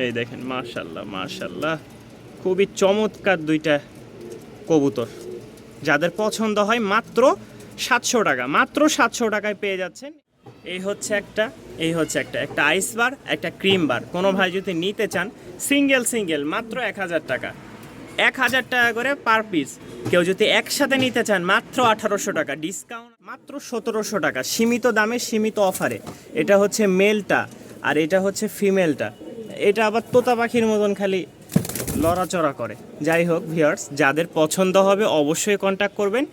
এই দেখেন মাশাআল্লাহ মাশাআল্লাহ, খুবই চমৎকার দুইটা কবুতর। যাদের পছন্দ হয় মাত্র 700 টাকা, মাত্র 700 টাকায় পেয়ে যাচ্ছেন। এই হচ্ছে একটা, এই হচ্ছে একটা আইস বার, একটা ক্রিম বার। কোনো ভাই যদি নিতে চান সিঙ্গেল মাত্র 1000 টাকা, 1000 টাকা করে পার পিস। কেউ যদি একসাথে নিতে চান মাত্র 1800 টাকা, ডিসকাউন্ট মাত্র 1700 টাকা, সীমিত দামে সীমিত অফারে। এটা হচ্ছে মেলটা আর এটা হচ্ছে ফিমেলটা। এটা আবার তোতা পাখির মতন খালি লড়াচড়া করে। যাই হোক ভিউয়ার্স, যাদের পছন্দ হবে অবশ্যই কন্ট্যাক্ট করবেন।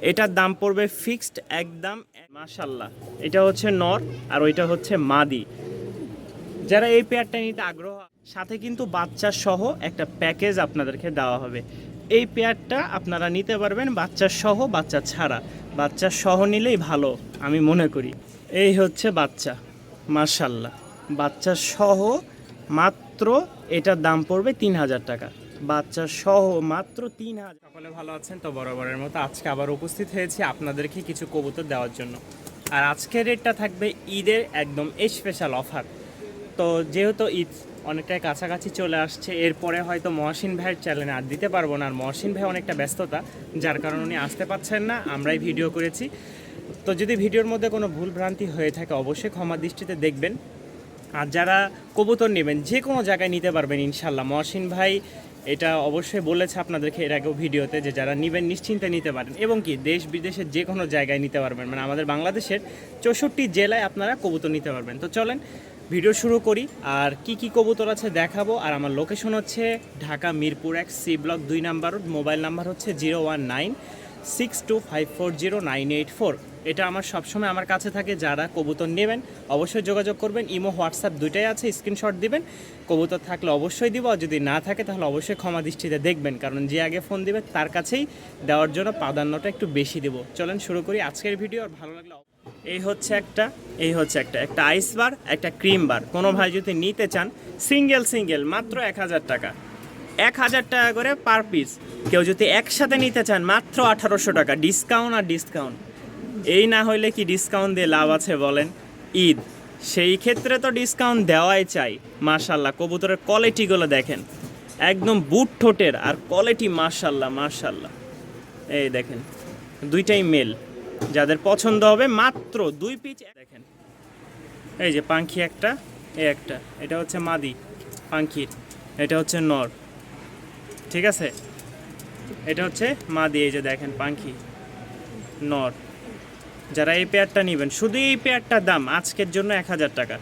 এটার দাম পড়বে ফিক্সড একদম। মাশাল্লাহ, এটা হচ্ছে নর আর ওইটা হচ্ছে মাদি। যারা এই পেয়ারটা নিতে আগ্রহ, সাথে কিন্তু বাচ্চা সহ একটা প্যাকেজ আপনাদেরকে দেওয়া হবে। এই পেয়ারটা আপনারা নিতে পারবেন বাচ্চা সহ, বাচ্চা ছাড়া। বাচ্চা সহ নিলেই ভালো আমি মনে করি। এই হচ্ছে বাচ্চা, মাশাল্লাহ, বাচ্চা সহ মাত্র এটার দাম পড়বে 3000 টাকা, বাচ্চা সহ মাত্র 3000। সকলে ভালো আছেন তো? বরাবরের মতো আজকে আবার উপস্থিত হয়েছি আপনাদেরকে কিছু কবুতর দেওয়ার জন্য। আর আজকের রেটটা থাকবে ঈদের একদম স্পেশাল অফার। তো যেহেতু ঈদ অনেকটাই কাছাকাছি চলে আসছে, এরপরে হয়তো মহসিন ভাইয়ের চ্যানেলে আর দিতে পারবো না। আর মহসিন ভাই অনেকটা ব্যস্ততা, যার কারণে উনি আসতে পারছেন না, আমরাই ভিডিও করেছি। তো যদি ভিডিওর মধ্যে কোনো ভুল ভ্রান্তি হয়ে থাকে অবশ্যই ক্ষমা দৃষ্টিতে দেখবেন। আর যারা কবুতর নেবেন যে কোনো জায়গায় নিতে পারবেন ইনশাল্লাহ। মহসিন ভাই এটা অবশ্যই বলেছে আপনাদেরকে এর আগেও ভিডিওতে, যে যারা নেবেন নিশ্চিন্তে নিতে পারেন, এবং কি দেশ বিদেশের যে কোনো জায়গায় নিতে পারবেন। মানে আমাদের বাংলাদেশের 64 জেলায় আপনারা কবুতর নিতে পারবেন। তো চলেন ভিডিও শুরু করি, আর কি কি কবুতর আছে দেখাবো। আর আমার লোকেশন হচ্ছে Dhaka Mirpur 1 C block 2 number road. Mobile number হচ্ছে 01962540984। এটা আমার সবসময় আমার কাছে থাকে। যারা কবুতর নেবেন অবশ্যই যোগাযোগ করবেন। ইমো হোয়াটসঅ্যাপ দুইটাই আছে, স্ক্রিনশট দিবেন। কবুতর থাকলে অবশ্যই দিব, আর যদি না থাকে তাহলে অবশ্যই ক্ষমা দৃষ্টিতে দেখবেন, কারণ যে আগে ফোন দিবে তার কাছেই দেওয়ার জন্য প্রাধান্যটা একটু বেশি দেবো। চলেন শুরু করি আজকের ভিডিও। আর ভালো লাগলে এই হচ্ছে একটা, এই হচ্ছে একটা আইস বার, একটা ক্রিম বার। কোনো ভাই যদি নিতে চান সিঙ্গেল মাত্র 1000 টাকা, 1000 টাকা করে পার পিস। কেউ যদি একসাথে নিতে চান মাত্র 1800 টাকা, ডিসকাউন্ট আর ডিসকাউন্ট। এই না হইলে কি ডিসকাউন্ট দিয়ে লাভ আছে বলেন? ঈদ, সেই ক্ষেত্রে তো ডিসকাউন্ট দেওয়াই চাই। মাশাল্লাহ, কবুতরের কোয়ালিটিগুলো দেখেন, একদম বুট ঠোঁটের আর কোয়ালিটি মাশাল্লাহ মাশাল্লাহ। এই দেখেন দুইটাই মেল, যাদের পছন্দ হবে মাত্র 2 পিস। দেখেন এই যে পাখি একটা, এই একটা, এটা হচ্ছে মাদি পাখির, এটা হচ্ছে নর, ঠিক আছে? এটা হচ্ছে মাদি, এই যে দেখেন পাখি নর। যারা এই পেয়ারটা নেবেন, শুধু এই পেয়ারটার দাম আজকের জন্য 1000 টাকা।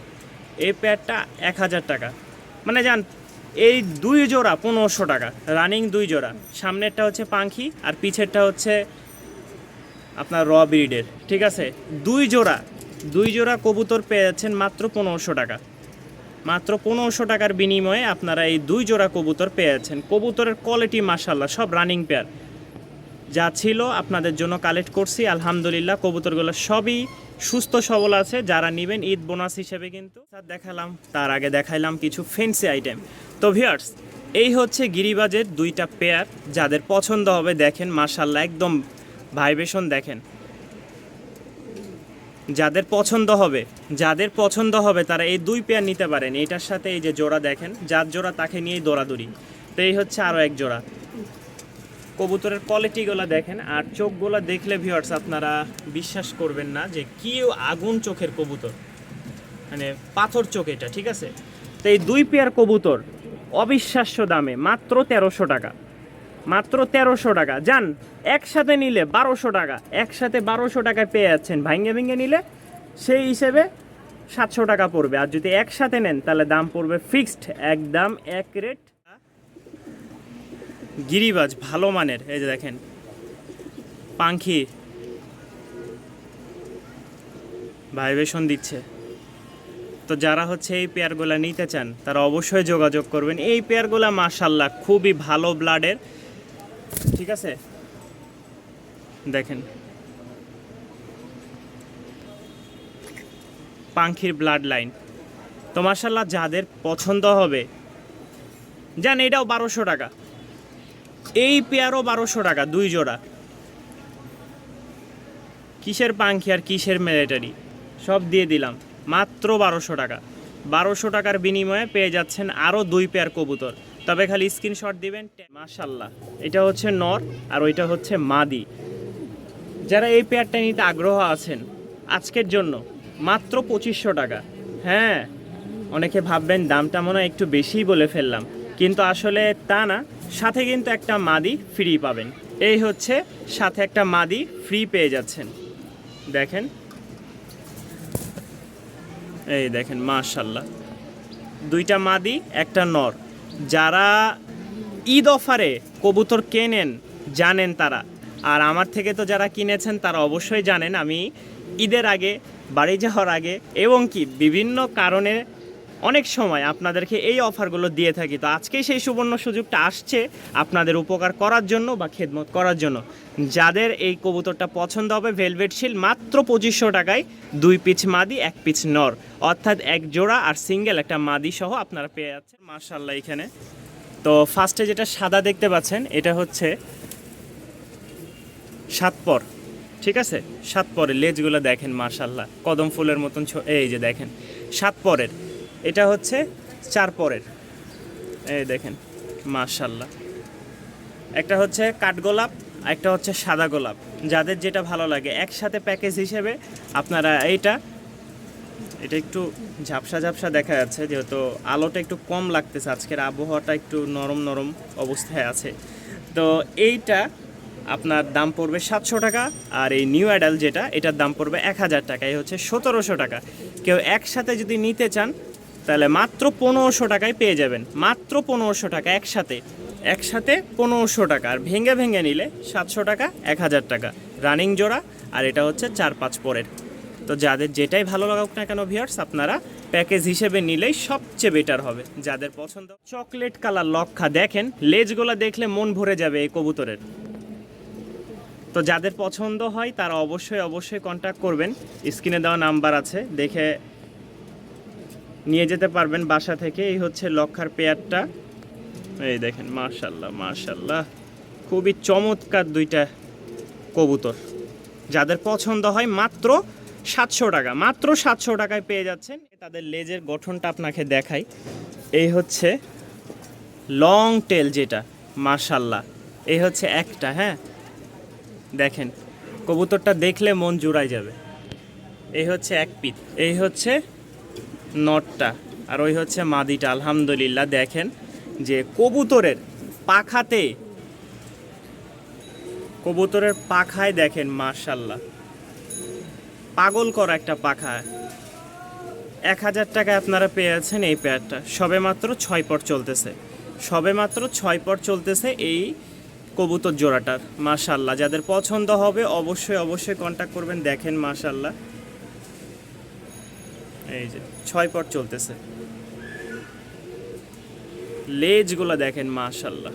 এই পেয়ারটা 1000 টাকা, মানে যান এই 2 জোড়া 1500 টাকা, রানিং 2 জোড়া। সামনেরটা হচ্ছে পাখি আর পিছেরটা হচ্ছে আপনার র ব্রিডের, ঠিক আছে? 2 জোড়া কবুতর পেয়ে যাচ্ছেন মাত্র 1500 টাকা। মাত্র 1500 টাকার বিনিময়ে আপনারা এই 2 জোড়া কবুতর পেয়ে যাচ্ছেন। কবুতরের কোয়ালিটি মাশাল্লাহ, সব রানিং পেয়ার। যা ছিল আপনাদের জন্য কালেক্ট করছি, আলহামদুলিল্লাহ কবুতরগুলো সবই সুস্থ সবল আছে। যারা নেবেন ঈদ বোনাস হিসেবে কিন্তু দেখালাম, তার আগে দেখাইলাম কিছু ফ্যান্সি আইটেম। তো ভিউয়ার্স, এই হচ্ছে গিরিবাজের 2টা পেয়ার। যাদের পছন্দ হবে দেখেন মাশাল্লাহ, একদম ভাইব্রেশন দেখেন। যাদের পছন্দ হবে তারা এই 2 পেয়ার নিতে পারেন। এইটার সাথে এই যে জোড়া দেখেন, যার জোড়া তাকে নিয়েই দৌড়াদৌড়ি। তো এই হচ্ছে আরও এক জোড়া। কবুতরের কোয়ালিটিগুলো দেখেন, আর চোখগুলো দেখলে ভিউয়ার্স আপনারা বিশ্বাস করবেন না যে কি আগুন চোখের কবুতর, মানে পাথর চোখ এটা, ঠিক আছে? তো এই 2 পেয়ার কবুতর অবিশ্বাস্য দামে মাত্র 1300 টাকা, মাত্র 1300 টাকা। যান একসাথে নিলে 1200 টাকা, একসাথে 1200 টাকায় পেয়ে যাচ্ছেন। ভেঙে নিলে সেই হিসেবে 700 টাকা পড়বে। আর যদি একসাথে নেন তাহলে দাম পড়বে ফিক্সড একদম এক রেট। গিরিবাজ ভালো মানের, এই যে দেখেন পাখি ভাইব্রেশন দিচ্ছে। তো যারা হচ্ছে এই পেয়ারগুলো নিতে চান তারা অবশ্যই যোগাযোগ করবেন। এই পেয়ারগুলো মাশাল্লাহ খুবই ভালো ব্লাডের, ঠিক আছে? দেখেন পাখির ব্লাড লাইন। তো মাশাল্লাহ যাদের পছন্দ হবে জান, এটাও 1200 টাকা, এই পেয়ারও 1200 টাকা, 2 জোড়া। কিসের পাখি আর কিসের মিলিটারি সব দিয়ে দিলাম, মাত্র 1200 টাকা। 1200 টাকার বিনিময়ে পেয়ে যাচ্ছেন আরও 2 পেয়ার কবুতর। তবে খালি স্ক্রিনশট দিবেন। মাশাল্লাহ, এটা হচ্ছে নর আর ওইটা হচ্ছে মাদি। যারা এই পেয়ারটা নিতে আগ্রহ আছেন আজকের জন্য মাত্র 2500 টাকা। হ্যাঁ, অনেকে ভাববেন দামটা মনে হয় একটু বেশিই বলে ফেললাম, কিন্তু আসলে তা না। সাথে কিন্তু একটা মাদি ফ্রি পাবেন। এই হচ্ছে সাথে একটা মাদি ফ্রি পেয়ে যাচ্ছেন। দেখেন, এই দেখেন মাশাল্লাহ, 2টা মাদি একটা নর। যারা ঈদ অফারে কবুতর কেনেন জানেন তারা, আর আমার থেকে তো যারা কিনেছেন তারা অবশ্যই জানেন আমি ঈদের আগে, বাড়ি যাওয়ার আগে এবং কি বিভিন্ন কারণে অনেক সময় আপনাদেরকে এই অফারগুলো দিয়ে থাকি। তো আজকেই সেই সুবর্ণ সুযোগটা আসছে আপনাদের উপকার করার জন্য বা খেদমত করার জন্য। যাদের এই কবুতরটা পছন্দ হবে ভেলভেট শিল মাত্র 2500 টাকায় 2 পিচ মাদি 1 পিচ নর, অর্থাৎ এক জোড়া আর সিঙ্গেল একটা মাদি সহ আপনারা পেয়ে যাচ্ছেন। মাশাআল্লাহ, এখানে তো ফার্স্টে যেটা সাদা দেখতে পাচ্ছেন এটা হচ্ছে 7 পর, ঠিক আছে? 7 পরের লেজগুলো দেখেন মাশাআল্লাহ, কদম ফুলের মতন। এই যে দেখেন 7 পরের। এটা হচ্ছে 4 পরের, এই দেখেন মাশাআল্লাহ। একটা হচ্ছে কাঠগোলাপ, একটা হচ্ছে সাদা গোলাপ। যাদের যেটা ভালো লাগে একসাথে প্যাকেজ হিসেবে আপনারা এটা একটু ঝাপসা ঝাপসা দেখা যাচ্ছে যেহেতু আলোটা একটু কম লাগতেছে, আজকের আবহাওয়াটা একটু নরম নরম অবস্থায় আছে। তো এইটা আপনার দাম পড়বে 700 টাকা, আর এই নিউ অ্যাডাল যেটা এটার দাম পড়বে 1000 টাকা। এই হচ্ছে 1700 টাকা। কেউ একসাথে যদি নিতে চান তাহলে মাত্র 1500 টাকায় পেয়ে যাবেন। মাত্র 1500 টাকা একসাথে 1500 টাকা। আর ভেঙে ভেঙে নিলে 700 টাকা, 1000 টাকা রানিং জোড়া। আর এটা হচ্ছে 4-5 পরের। তো যাদের যেটাই ভালো লাগুক না কেন ভিউয়ার্স, আপনারা প্যাকেজ হিসেবে নিলেই সবচেয়ে বেটার হবে। যাদের পছন্দ চকলেট কালার লক্ষা, দেখেন লেজগুলা দেখলে মন ভরে যাবে এই কবুতরের। তো যাদের পছন্দ হয় তারা অবশ্যই কন্ট্যাক্ট করবেন। স্ক্রিনে দেওয়া নাম্বার আছে, দেখে নিয়ে যেতে পারবেন বাসা থেকে। এই হচ্ছে লক্ষার পেয়ারটা, এই দেখেন মাশাআল্লাহ মাশাআল্লাহ, খুবই চমৎকার 2টা কবুতর। যাদের পছন্দ হয় মাত্র 700 টাকা, মাত্র 700 টাকায় পেয়ে যাচ্ছেন। তাদের লেজের গঠনটা আপনাকে দেখাই। এই হচ্ছে লং টেল যেটা মাশাআল্লাহ, এই হচ্ছে একটা। হ্যাঁ, দেখেন কবুতরটা দেখলে মন জুড়াই যাবে। এই হচ্ছে এক পিচ, এই হচ্ছে নটটা, আর ওই হচ্ছে মাদিটা। আলহামদুলিল্লাহ, দেখেন যে কবুতরের পাখায় দেখেন মাশাআল্লাহ, পাগল করা একটা পাখা। 1000 টাকায় আপনারা পেয়ে যাচ্ছেন এই পেয়ারটা। সবে মাত্র 6 পর চলতেছে এই কবুতর জোড়াটার। মাশাআল্লাহ, যাদের পছন্দ হবে অবশ্যই কন্ট্যাক্ট করবেন। দেখেন মাশাআল্লাহ, এই যে 6 পর চলতেছে, লেজগুলো দেখেন মাশাআল্লাহ।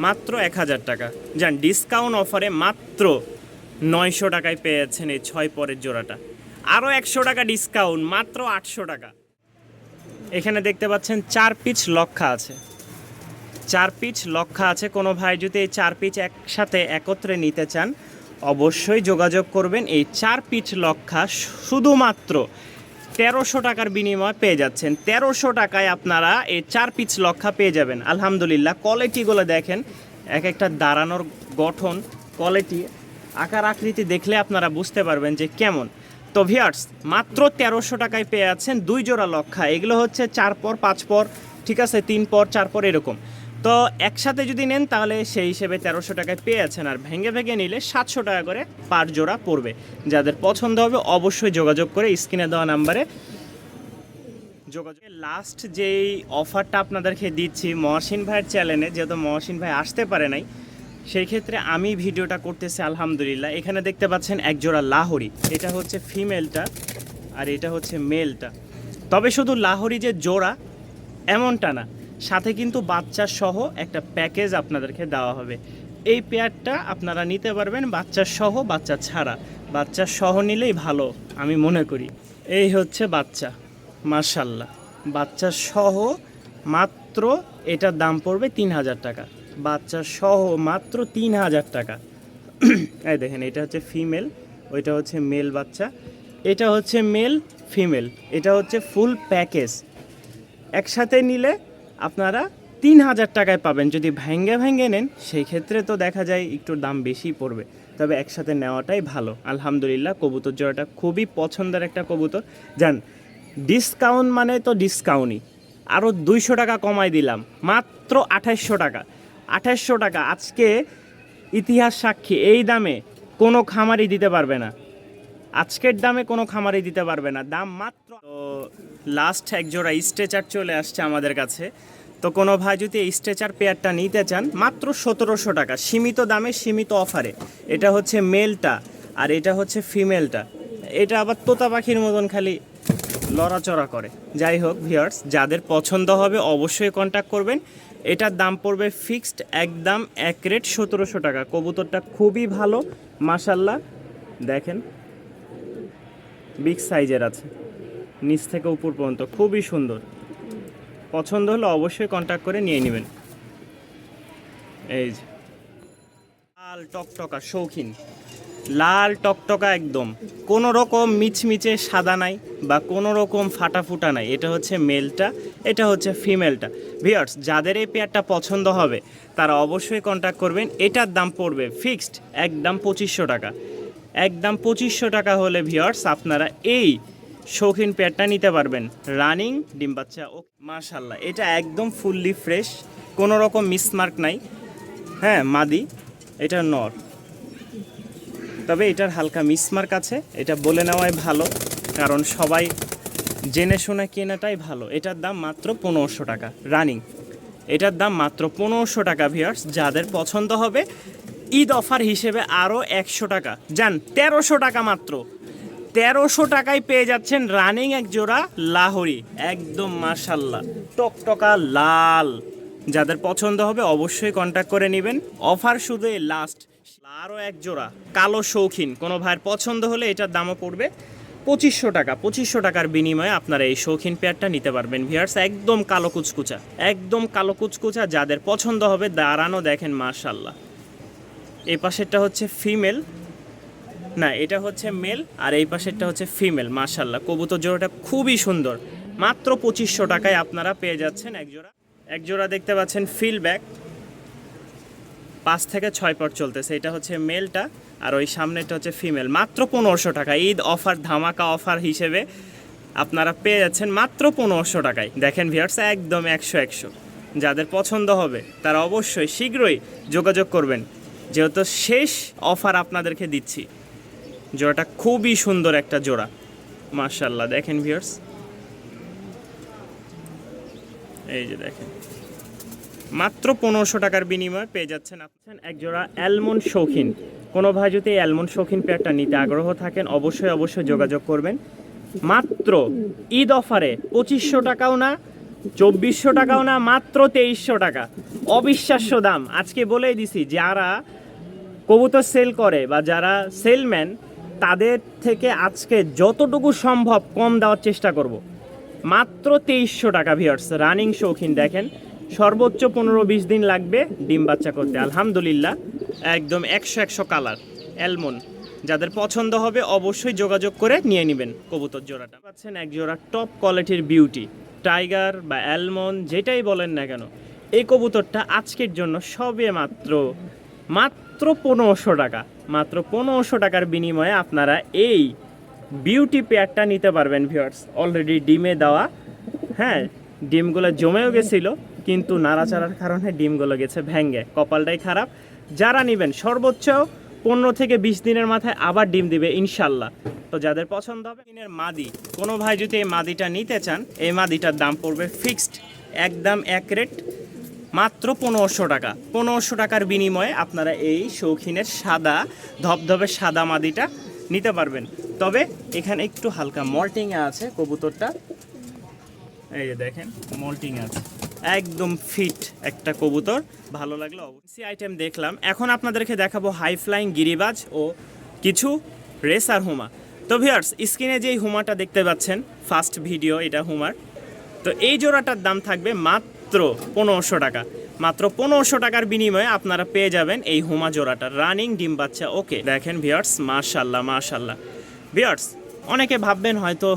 মাত্র 1000 টাকা। যান ডিসকাউন্ট অফারে মাত্র 900 টাকায় পেয়ে যাচ্ছেন এই 6 পরের জোড়াটা। আরও 100 টাকা ডিসকাউন্ট, মাত্র 800 টাকা। এখানে দেখতে পাচ্ছেন 4 পিচ লক্ষা আছে, 4 পিচ লক্ষা আছে। কোনো ভাই যদি এই 4 পিচ একসাথে একত্রে নিতে চান অবশ্যই যোগাযোগ করবেন। এই 4 পিচ লক্ষা শুধুমাত্র 1300 টাকার বিনিময়ে পেয়ে যাচ্ছেন। 1300 টাকায় আপনারা এই 4 পিচ লক্ষা পেয়ে যাবেন। আলহামদুলিল্লাহ, কোয়ালিটিগুলো দেখেন, এক একটা দাঁড়ানোর গঠন, কোয়ালিটি, আকার আকৃতি দেখলে আপনারা বুঝতে পারবেন যে কেমন। তো ভিউয়ার্স, মাত্র 1300 টাকায় পেয়ে যাচ্ছেন 2 জোড়া লক্ষা। এগুলো হচ্ছে 4 পর 5 পর, ঠিক আছে, 3 পর 4 পর এরকম। তো একসাথে যদি নেন তাহলে সেই হিসেবে 1300 টাকায় পেয়ে যাচ্ছেন। আর ভেঙে ভেঙে নিলে 700 টাকা করে পার জোড়া পড়বে। যাদের পছন্দ হবে অবশ্যই যোগাযোগ করে স্ক্রিনে দেওয়া নাম্বারে যোগাযোগ। লাস্ট যেই অফারটা আপনাদেরকে দিচ্ছি মহসিন ভাইয়ের চ্যানেলে, যেহেতু মহসিন ভাই আসতে পারে নাই, সেই ক্ষেত্রে আমি ভিডিওটা করতেছি। আলহামদুলিল্লাহ, এখানে দেখতে পাচ্ছেন এক জোড়া লাহোরি। এটা হচ্ছে ফিমেলটা আর এটা হচ্ছে মেলটা। তবে শুধু লাহোরি যে জোড়া এমনটা না, সাথে কিন্তু বাচ্চা সহ একটা প্যাকেজ আপনাদেরকে দেওয়া হবে। এই পেয়ারটা আপনারা নিতে পারবেন বাচ্চা সহ, বাচ্চা ছাড়া। বাচ্চা সহ নিলেই ভালো আমি মনে করি। এই হচ্ছে বাচ্চা, মাশাআল্লাহ, বাচ্চা সহ মাত্র এটার দাম পড়বে 3000 টাকা। বাচ্চা সহ মাত্র 3000 টাকা। এই দেখেন, এটা হচ্ছে ফিমেল, ওইটা হচ্ছে মেল বাচ্চা। এটা হচ্ছে মেল ফিমেল, এটা হচ্ছে ফুল প্যাকেজ। একসাথে নিলে আপনারা 3000 টাকায় পাবেন। যদি ভেঙ্গে ভেঙ্গে নেন সেই ক্ষেত্রে তো দেখা যায় একটু দাম বেশি পড়বে, তবে একসাথে নেওয়াটাই ভালো। আলহামদুলিল্লাহ, কবুতর জোড়াটা খুবই পছন্দের একটা কবুতর। যান, ডিসকাউন্ট মানে তো ডিসকাউন্টই, আরও 200 টাকা কমাই দিলাম, মাত্র 2800 টাকা। 2800 টাকা আজকে ইতিহাস সাক্ষী, এই দামে কোনো খামারই দিতে পারবে না, আজকের দামে কোনো খামারই দিতে পারবে না, দাম মাত্র। তো লাস্ট এক জোড়া স্ট্রেচার চলে আসছে আমাদের কাছে। তো কোনো ভাই যদি এই স্ট্রেচার পেয়ারটা নিতে চান, মাত্র 1700 টাকা, সীমিত দামে সীমিত অফারে। এটা হচ্ছে মেলটা আর এটা হচ্ছে ফিমেলটা। এটা আবার তোতা পাখির মতন খালি লড়াচড়া করে। যাই হোক ভিউয়ার্স, যাদের পছন্দ হবে অবশ্যই কন্ট্যাক্ট করবেন। এটার দাম পড়বে ফিক্সড একদম এক রেট 1700 টাকা। কবুতরটা খুবই ভালো মাশাল্লাহ, দেখেন বিগ সাইজের আছে, নিচ থেকে উপর পর্যন্ত খুবই সুন্দর। পছন্দ হলে অবশ্যই কন্ট্যাক্ট করে নিয়ে নেবেন। এই যে লাল টকটকা শৌখিন, লাল টকটকা একদম, কোনো রকম মিচমিচে সাদা নাই বা কোনো রকম ফাটাফুটা নাই। এটা হচ্ছে মেলটা, এটা হচ্ছে ফিমেলটা। ভিউয়ার্স, যাদের এই পেয়ারটা পছন্দ হবে তারা অবশ্যই কন্ট্যাক্ট করবেন। এটার দাম পড়বে ফিক্সড একদম 2500 টাকা। একদম 2500 টাকা হলে ভিউয়ার্স আপনারা এই শৌখিন পেয়ারটা নিতে পারবেন। রানিং ডিম বাচ্চা ও মাশাল্লাহ, এটা একদম ফুললি ফ্রেশ, কোনো রকম মিসমার্ক নাই। হ্যাঁ মাদি, এটা নর, তবে এটার হালকা মিসমার্ক আছে, এটা বলে নেওয়াই ভালো, কারণ সবাই জেনে শুনে কেনাটাই ভালো। এটার দাম মাত্র 1500 টাকা রানিং, এটার দাম মাত্র 1500 টাকা। ভিউয়ার্স, যাদের পছন্দ হবে ঈদ অফার হিসেবে আরও 100 টাকা, যান 1300 টাকা, মাত্র 1300 টাকায় পেয়ে যাচ্ছেন রানিং এক জোড়া লাহোরি, একদম মাশাল্লাহ টকটকা লাল। যাদের পছন্দ হবে অবশ্যই কন্ট্যাক্ট করে নেবেন। অফার শুধু এই লাস্ট। আরও এক জোড়া কালো শৌখিন, কোনো ভাইয়ের পছন্দ হলে এটার দামও পড়বে 2500 টাকা। 2500 টাকার বিনিময়ে আপনারা এই শৌখিন পেয়ারটা নিতে পারবেন। ভিউয়ার্স, একদম কালো কুচকুচা, একদম কালো কুচকুচা, যাদের পছন্দ হবে দাঁড়ানো দেখেন মাশাল্লাহ। এই পাশেরটা হচ্ছে ফিমেল, না এটা হচ্ছে মেল, আর এই পাশেরটা হচ্ছে ফিমেল। মাশাল্লাহ, কবুতর জোড়াটা খুবই সুন্দর। মাত্র 2500 টাকায় আপনারা পেয়ে যাচ্ছেন এক জোড়া। এক জোড়া দেখতে পাচ্ছেন ফিল ব্যাক, 5 থেকে 6 পর চলতেছে, এটা হচ্ছে মেলটা, আর ওই সামনেটা হচ্ছে ফিমেল। মাত্র 1500 টাকা, ঈদ অফার ধামাকা অফার হিসেবে আপনারা পেয়ে যাচ্ছেন মাত্র 1500 টাকায়। দেখেন ভিউয়ার্স, একদম 100। যাদের পছন্দ হবে তারা অবশ্যই শীঘ্রই যোগাযোগ করবেন, যেহেতু শেষ অফার আপনাদেরকে দিচ্ছি। জোড়াটা খুবই সুন্দর একটা জোড়া মাশাল্লাহ। দেখেন ভিউয়ার্স, এই যে দেখেন, মাত্র 1500 টাকার বিনিময়ে পেয়ে যাচ্ছেন আপনার এক জোড়া অ্যালমন্ড শৌখিন। কোনো ভাই যদি এই অ্যালমন্ড শৌখিন পেয়ারটা নিতে আগ্রহ থাকেন অবশ্যই যোগাযোগ করবেন। মাত্র ঈদ অফারে 2500 টাকাও না, 2400 টাকাও না, মাত্র 2300 টাকা। অবিশ্বাস্য দাম। আজকে বলেই দিছি, যারা কবুতর সেল করে বা যারা সেলম্যান তাদের থেকে আজকে যতটুকু সম্ভব কম দেওয়ার চেষ্টা করব। মাত্র 2300 টাকা। ভিউয়ার্স, রানিং শৌখিন, দেখেন সর্বোচ্চ 15-20 দিন লাগবে ডিম বাচ্চা করতে। আলহামদুলিল্লাহ, একদম 100 কালার অ্যালমন্ড। যাদের পছন্দ হবে অবশ্যই যোগাযোগ করে নিয়ে নেবেন কবুতর জোড়াটা। পাচ্ছেন এক জোড়া টপ কোয়ালিটির বিউটি, টাইগার বা অ্যালমন্ড যেটাই বলেন না কেন, এই কবুতরটা আজকের জন্য সবে মাত্র 1500 টাকা। মাত্র 1500 টাকার বিনিময়ে আপনারা এই বিউটি পেয়ারটা নিতে পারবেন। ভিউয়ার্স, অলরেডি ডিমে দেওয়া, হ্যাঁ ডিমগুলো জমেও গেছিলো, কিন্তু নাড়াচাড়ার কারণে ডিমগুলো গেছে ভেঙে, কপালটাই খারাপ। যারা নেবেন সর্বোচ্চ 15 থেকে 20 দিনের মাথায় আবার ডিম দিবে ইনশাল্লাহ। তো যাদের পছন্দ হবে দিনের মাদি, কোনো ভাই যদি এই মাদিটা নিতে চান, এই মাদিটার দাম পড়বে ফিক্সড একদম এক রেট মাত্র 1500 টাকা। 1500 টাকার বিনিময়ে আপনারা এই শৌখিনের সাদা ধবধবে সাদা মাদিটা নিতে পারবেন। তবে এখানে একটু হালকা মল্টিংয়ে আছে কবুতরটা, এই যে দেখেন মল্টিং আছে, একদম ফিট একটা কবুতর। ভালো লাগলো অবশ্যই আইটেম দেখলাম। এখন আপনাদেরকে দেখাবো হাই ফ্লাইং গিরিবাজ ও কিছু রেসার হুমা। তো ভিউয়ার্স, স্ক্রিনে যেই হুমাটা দেখতে পাচ্ছেন ফার্স্ট ভিডিও, এটা হুমার। তো এই জোড়াটার দাম থাকবে মাত্র 1500 টাকা। মাত্র 1500 টাকার বিনিময়ে আপনারা পেয়ে যাবেন এই হুমা জোড়াটা, রানিং ডিম বাচ্চা। ওকে দেখেন ভিউয়ার্স, মাশাল্লাহ মাশাল্লাহ। ভিউয়ার্স, অনেকে ভাববেন হয়তো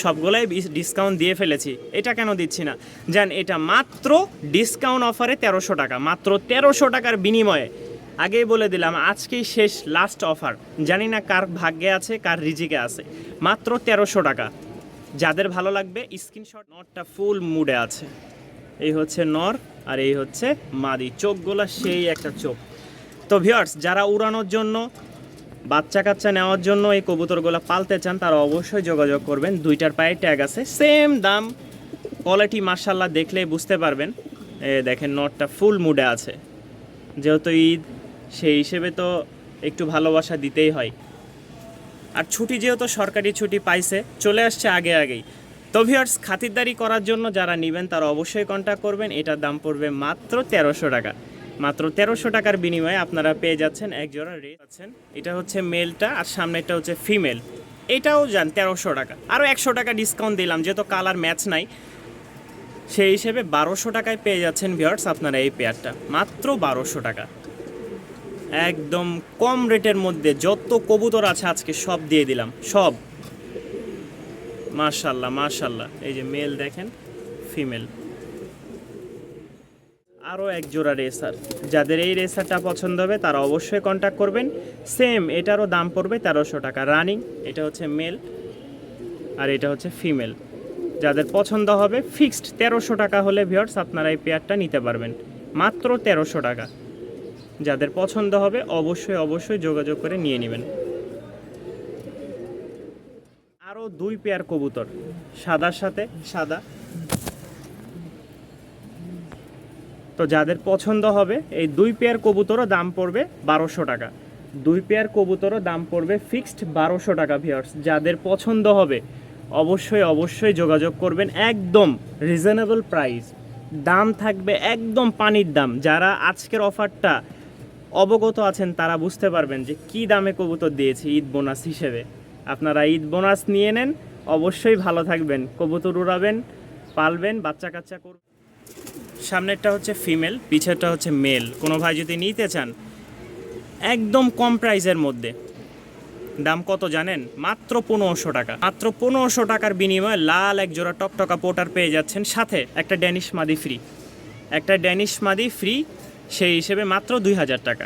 সবগুলাই ডিসকাউন্ট দিয়ে ফেলেছি, এটা কেন দিচ্ছি না। জান এটা মাত্র ডিসকাউন্ট অফারে 1300 টাকা, মাত্র 1300 টাকার বিনিময়ে। আগেই বলে দিলাম আজকেই শেষ লাস্ট অফার, জানি না কার ভাগ্যে আছে কার রিজিকে আছে, মাত্র 1300 টাকা। যাদের ভালো লাগবে স্ক্রিনশট। নরটা ফুল মুডে আছে, এই হচ্ছে নর আর এই হচ্ছে মাদি, চোখগুলো সেই একটা চোখ। তো ভিউয়ার্স যারা উড়ানোর জন্য বাচ্চা কাচ্চা নেওয়ার জন্য এই কবুতরগুলো পালতে চান তারা অবশ্যই যোগাযোগ করবেন। দুইটার পায়ে ট্যাগ আছে, সেম দাম, কোয়ালিটি মাশাআল্লাহ দেখলেই বুঝতে পারবেন। দেখেন নটটা ফুল মুডে আছে, যেহেতু ঈদ সেই হিসেবে তো একটু ভালোবাসা দিতেই হয়। আর ছুটি যেহেতু সরকারি ছুটি পাইছে, চলে আসছে আগে আগেই। তো ভিউয়ার্স খাতিরদারি করার জন্য যারা নেবেন তারা অবশ্যই কন্ট্যাক্ট করবেন। এটার দাম পড়বে মাত্র 1300 টাকা। মাত্র 1300 টাকার বিনিময়ে আপনারা পেয়ে যাচ্ছেন এক জোড়া রেস আছেন। এটা হচ্ছে মেলটা আর সামনেটা হচ্ছে ফিমেল, এটাও যান 1300 টাকা। আরও 100 টাকা ডিসকাউন্ট দিলাম যেহেতু কালার ম্যাচ নাই, সেই হিসেবে 1200 টাকায় পেয়ে যাচ্ছেন ভিউয়ার্স আপনারা এই পেয়ারটা, মাত্র 1200 টাকা। একদম কম রেটের মধ্যে যত কবুতর আছে আজকে সব দিয়ে দিলাম, সব। মাশাআল্লাহ মাশাআল্লাহ, এই যে মেল দেখেন, ফিমেল। আরও এক জোড়া রেসার, যাদের এই রেসারটা পছন্দ হবে তারা অবশ্যই কন্ট্যাক্ট করবেন। সেম এটারও দাম পড়বে 1300 টাকা রানিং। এটা হচ্ছে মেল আর এটা হচ্ছে ফিমেল। যাদের পছন্দ হবে ফিক্সড 1300 টাকা হলে ভিউয়ার্স আপনারা এই পেয়ারটা নিতে পারবেন, মাত্র 1300 টাকা। যাদের পছন্দ হবে অবশ্যই অবশ্যই যোগাযোগ করে নিয়ে নেবেন। আরও 2 পেয়ার কবুতর, সাদার সাথে সাদা। তো যাদের পছন্দ হবে এই 2 পেয়ার কবুতরও দাম পড়বে 1200 টাকা। 2 পেয়ার কবুতরও দাম পড়বে ফিক্সড 1200 টাকা ভিউয়ার্স। যাদের পছন্দ হবে অবশ্যই অবশ্যই যোগাযোগ করবেন, একদম রিজনেবল প্রাইস, দাম থাকবে একদম পানির দাম। যারা আজকের অফারটা অবগত আছেন তারা বুঝতে পারবেন যে কি দামে কবুতর দিয়েছি ঈদ বোনাস হিসেবে। আপনারা ঈদ বোনাস নিয়ে নেন, অবশ্যই ভালো থাকবেন, কবুতর উড়াবেন, পালবেন, বাচ্চা কাচ্চা করবেন। সামনেরটা হচ্ছে ফিমেল, পিছেরটা হচ্ছে মেল। কোনো ভাই যদি নিতে চান একদম কম প্রাইসের মধ্যে, দাম কত জানেন? মাত্র 1500 টাকা। মাত্র 1500 টাকার বিনিময়ে লাল এক জোড়া টকটকা পোটার পেয়ে যাচ্ছেন, সাথে একটা ড্যানিশ মাদি ফ্রি, একটা ড্যানিশ মাদি ফ্রি। সেই হিসেবে মাত্র 2000 টাকা।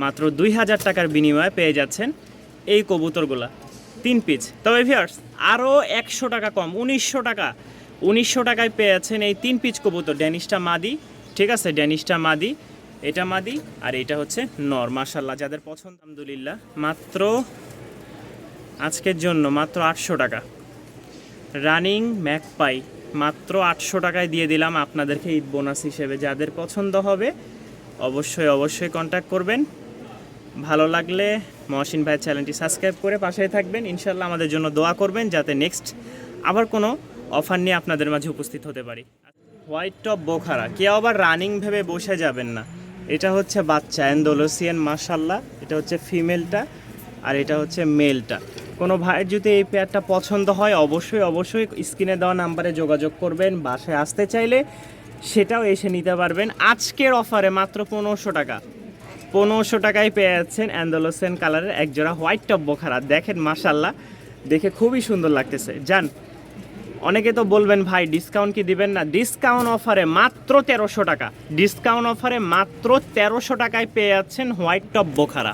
মাত্র 2000 টাকার বিনিময়ে পেয়ে যাচ্ছেন এই কবুতরগুলা 3 পিস। তবে ভিউয়ার্স আরও 100 টাকা কম, 1900 টাকা। 1900 টাকায় পেয়ে যাচ্ছেন এই 3 পিস কবুতর। ড্যানিশটা মাদি, ঠিক আছে, ড্যানিশটা মাদি, এটা মাদি আর এটা হচ্ছে নর। মাশাআল্লাহ যাদের পছন্দ, আলহামদুলিল্লাহ। মাত্র আজকের জন্য মাত্র 800 টাকা রানিং ম্যাকপাই, মাত্র 800 টাকায় দিয়ে দিলাম আপনাদেরকে ঈদ বোনাস হিসেবে। যাদের পছন্দ হবে অবশ্যই অবশ্যই কন্ট্যাক্ট করবেন। ভালো লাগলে মহসিন ভাইয়ের চ্যানেলটি সাবস্ক্রাইব করে পাশেই থাকবেন। ইনশাল্লাহ আমাদের জন্য দোয়া করবেন যাতে নেক্সট আবার কোনো অফার নিয়ে আপনাদের মাঝে উপস্থিত হতে পারি। হোয়াইট টপ বোখারা, কেউ আবার রানিং ভেবে বসে যাবেন না। এটা হচ্ছে বাচ্চা অ্যান্ডালুসিয়ান, মাশাআল্লাহ। এটা হচ্ছে ফিমেলটা আর এটা হচ্ছে মেলটা। কোনো ভাইয়ের যদি এই পেয়ারটা পছন্দ হয় অবশ্যই অবশ্যই স্ক্রিনে দেওয়া নাম্বারে যোগাযোগ করবেন। বাসায় আসতে চাইলে সেটাও এসে নিতে পারবেন। আজকের অফারে মাত্র 1500 টাকা। 1500 টাকায় পেয়ে যাচ্ছেন অ্যান্ডালুসিয়ান কালারের এক জোড়া হোয়াইট টপ বোখারা। দেখেন মাশাআল্লাহ, দেখে খুবই সুন্দর লাগতেছে। যান, অনেকে তো বলবেন ভাই ডিসকাউন্ট কি দিবেন না? ডিসকাউন্ট অফারে মাত্র 1300 টাকা। ডিসকাউন্ট অফারে মাত্র 1300 টাকায় পেয়ে যাচ্ছেন হোয়াইট টপ বোখারা।